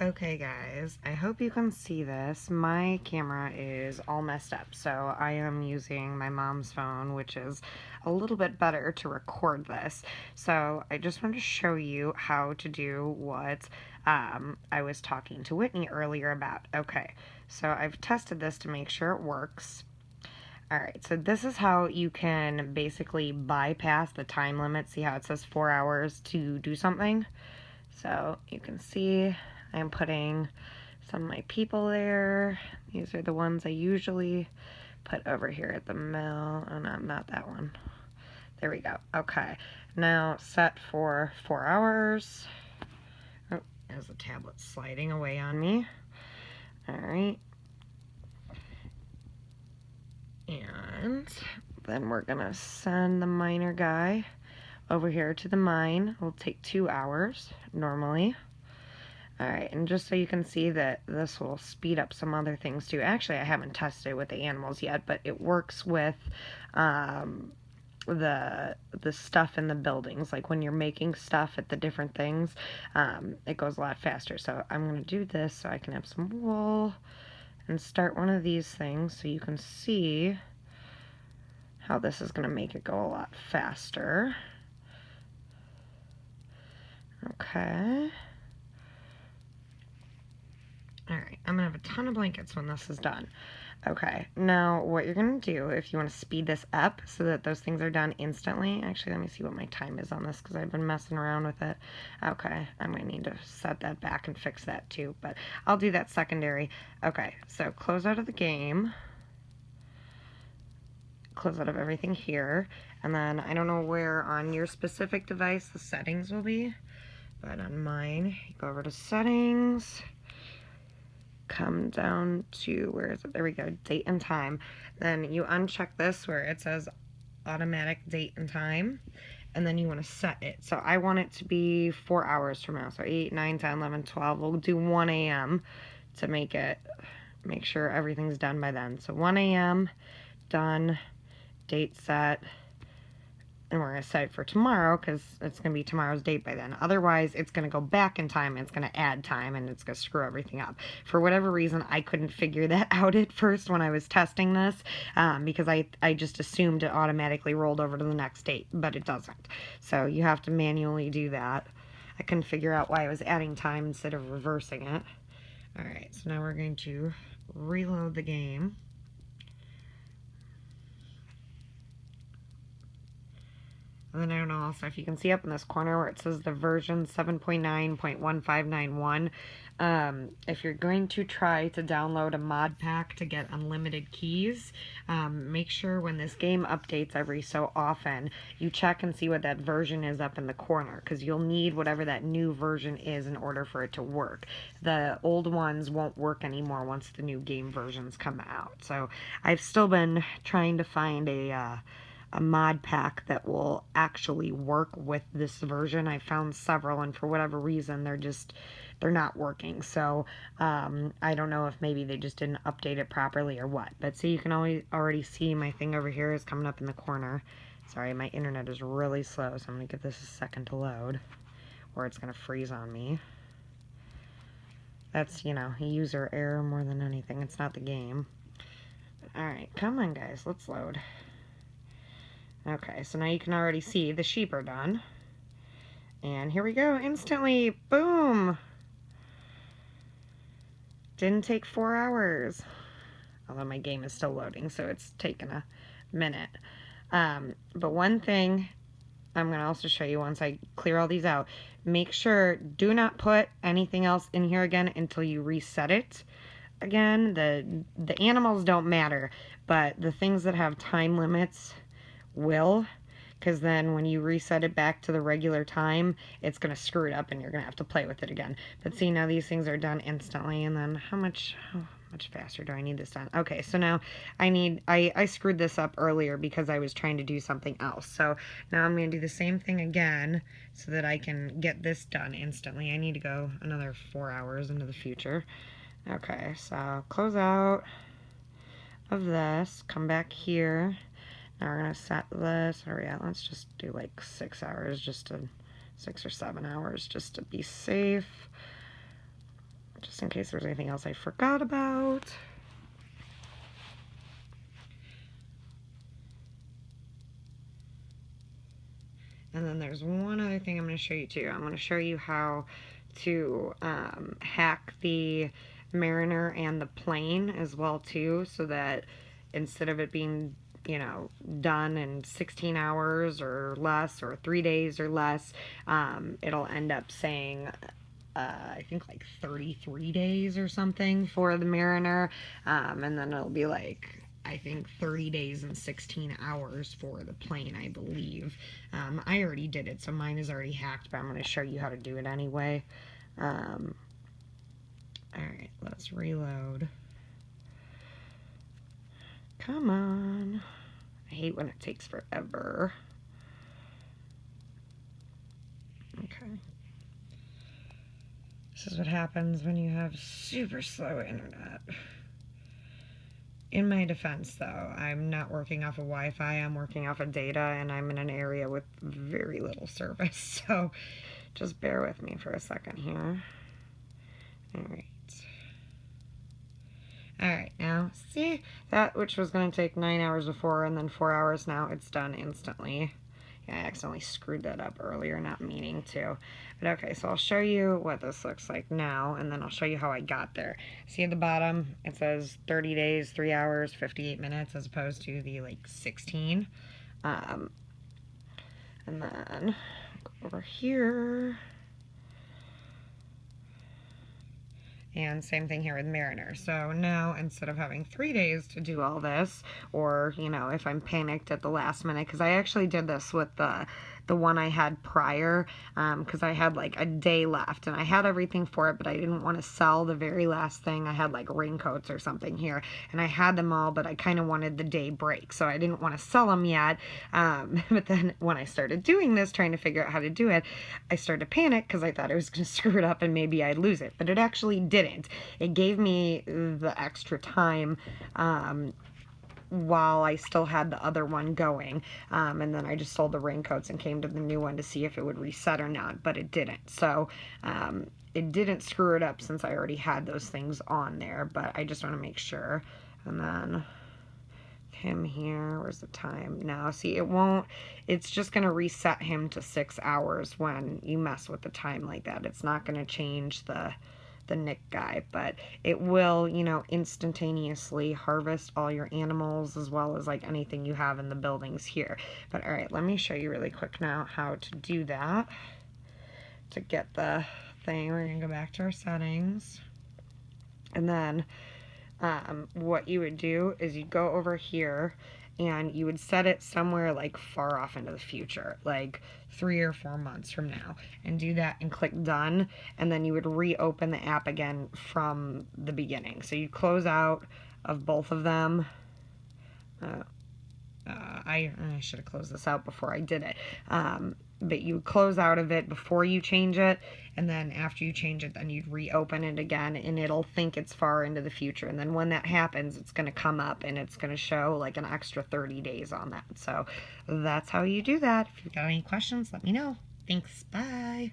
Okay guys, I hope you can see this. My camera is all messed up, so I am using my mom's phone, which is a little bit better to record this. So I just wanted to show you how to do what I was talking to Whitney earlier about. Okay, so I've tested this to make sure it works. Alright, so this is how you can basically bypass the time limit. See how it says 4 hours to do something? So you can see I'm putting some of my people there. These are the ones I usually put over here at the mill. Oh no, not that one. There we go. Okay, now set for 4 hours. Oh, there's the tablet sliding away on me. Alright. And then we're gonna send the miner guy over here to the mine. It'll take 2 hours normally. Alright, and just so you can see that this will speed up some other things too. Actually, I haven't tested it with the animals yet, but it works with the stuff in the buildings. Like when you're making stuff at the different things, it goes a lot faster. So I'm going to do this so I can have some wool and start one of these things so you can see how this is going to make it go a lot faster. Okay. Alright, I'm going to have a ton of blankets when this is done. Okay, now what you're going to do, if you want to speed this up so that those things are done instantly, actually let me see what my time is on this because I've been messing around with it. Okay, I'm going to need to set that back and fix that too, but I'll do that secondary. Okay, so close out of the game. Close out of everything here, and then I don't know where on your specific device the settings will be, but on mine, you go over to settings, come down to, where is it? There we go, date and time. Then you uncheck this where it says automatic date and time, and then you want to set it. So I want it to be 4 hours from now. So 8, 9, 10, 11, 12. We'll do 1 a.m. to make sure everything's done by then. So 1 a.m. done, date set. And we're going to set it for tomorrow because it's going to be tomorrow's date by then. Otherwise, it's going to go back in time and it's going to add time and it's going to screw everything up. For whatever reason, I couldn't figure that out at first when I was testing this because I just assumed it automatically rolled over to the next date, but it doesn't. So you have to manually do that. I couldn't figure out why I was adding time instead of reversing it. Alright, so now we're going to reload the game. And then I don't know also if you can see up in this corner where it says the version 7.9.1591. If you're going to try to download a mod pack to get unlimited keys, make sure when this game updates every so often, you check and see what that version is up in the corner, because you'll need whatever that new version is in order for it to work. The old ones won't work anymore once the new game versions come out. So I've still been trying to find a mod pack that will actually work with this version. I found several, and for whatever reason they're not working. So I don't know if maybe they just didn't update it properly or what. But see, you can already see my thing over here is coming up in the corner. Sorry, my internet is really slow, so I'm gonna give this a second to load, or it's gonna freeze on me. That's, you know, user error more than anything. It's not the game. Alright, come on guys, let's load. Okay, so now you can already see the sheep are done. And here we go, instantly, boom! Didn't take 4 hours. Although my game is still loading, so it's taken a minute. But one thing I'm going to also show you once I clear all these out, make sure, do not put anything else in here again until you reset it. Again, the animals don't matter, but the things that have time limits will, because then when you reset it back to the regular time, it's going to screw it up and you're going to have to play with it again. But see, now these things are done instantly, and then how much faster do I need this done? Okay, so now I screwed this up earlier because I was trying to do something else. So now I'm going to do the same thing again so that I can get this done instantly. I need to go another 4 hours into the future. Okay, so close out of this, come back here. Now we're going to set this, where are we at? Let's just do like 6 hours, 6 or 7 hours, just to be safe. just in case there's anything else I forgot about. And then there's one other thing I'm going to show you too. I'm going to show you how to hack the Mariner and the plane as well too, so that instead of it being, you know, done in 16 hours or less, or 3 days or less, it'll end up saying I think like 33 days or something for the Mariner, and then it'll be like, I think 30 days and 16 hours for the plane, I believe. I already did it, so mine is already hacked, but I'm going to show you how to do it anyway. Alright, let's reload. Come on. I hate when it takes forever. Okay. This is what happens when you have super slow internet. In my defense, though, I'm not working off of Wi-Fi, I'm working off of data, and I'm in an area with very little service, so just bear with me for a second here. Alright. Alright, now, see? That which was going to take 9 hours before and then 4 hours now, it's done instantly. Yeah, I accidentally screwed that up earlier, not meaning to. But okay, so I'll show you what this looks like now, and then I'll show you how I got there. See at the bottom, it says 30 days, 3 hours, 58 minutes, as opposed to the, like, 16. And then, go over here. And same thing here with Mariner. So now, instead of having 3 days to do all this, or, you know, if I'm panicked at the last minute, because I actually did this with the one I had prior, because I had like a day left, and I had everything for it, but I didn't want to sell the very last thing. I had like raincoats or something here, and I had them all, but I kind of wanted the day break, so I didn't want to sell them yet. But then when I started doing this, trying to figure out how to do it, I started to panic because I thought I was going to screw it up and maybe I'd lose it, but it actually didn't. It gave me the extra time while I still had the other one going, and then I just sold the raincoats and came to the new one to see if it would reset or not, but it didn't. So it didn't screw it up since I already had those things on there, but I just want to make sure. And then him here, where's the time now? See, it won't, it's just going to reset him to 6 hours when you mess with the time like that. It's not going to change the Nick guy, but it will, you know, instantaneously harvest all your animals as well as like anything you have in the buildings here. But all right, let me show you really quick now how to do that. To get the thing, we're gonna go back to our settings, and then what you would do is you'd go over here and you would set it somewhere like far off into the future, like 3 or 4 months from now, and do that and click done, and then you would reopen the app again from the beginning. So you close out of both of them. I should have closed this out before I did it. But you close out of it before you change it, and then after you change it, then you'd reopen it again, and it'll think it's far into the future. And then when that happens, it's going to come up and it's going to show like an extra 30 days on that. So that's how you do that. If you've got any questions, let me know. Thanks. Bye.